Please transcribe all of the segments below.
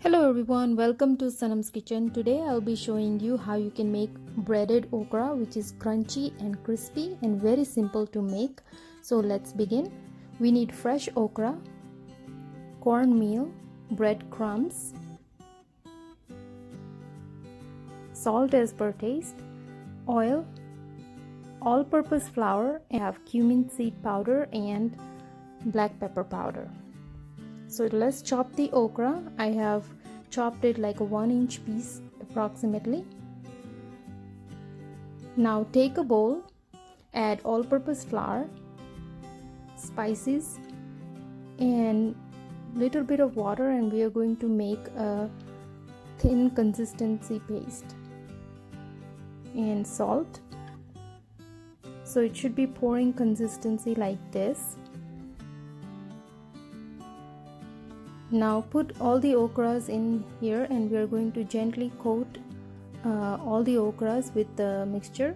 Hello everyone, welcome to Sanam's kitchen. Today I'll be showing you how you can make breaded okra, which is crunchy and crispy and very simple to make. So let's begin. We need fresh okra, cornmeal, breadcrumbs, salt as per taste, oil, all-purpose flour, and have cumin seed powder and black pepper powder. So let's chop the okra. I have chopped it like a 1-inch piece approximately. Now take a bowl, add all-purpose flour, spices, and little bit of water, and we are going to make a thin consistency paste, and salt. So it should be pouring consistency like this. Now put all the okras in here, and we are going to gently coat all the okras with the mixture.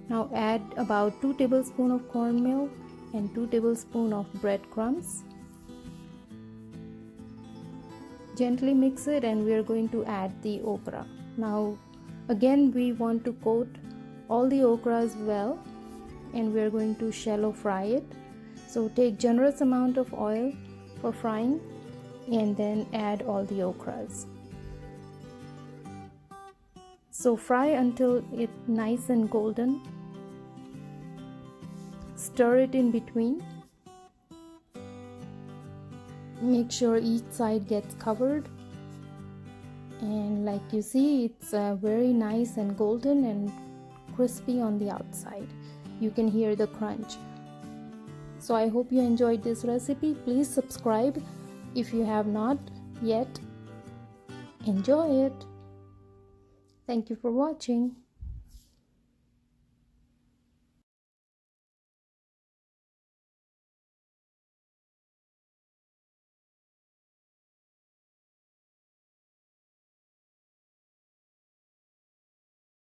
Now add about 2 tablespoons of cornmeal and 2 tablespoons of breadcrumbs. Gently mix it, and we are going to add the okra. Now again we want to coat all the okras well, and we are going to shallow fry it. So take generous amount of oil for frying, and then add all the okras. So fry until it's nice and golden. Stir it in between. Make sure each side gets covered, and like you see, it's very nice and golden and crispy on the outside. You can hear the crunch. So I hope you enjoyed this recipe. Please subscribe if you have not yet. Enjoy it. Thank you for watching.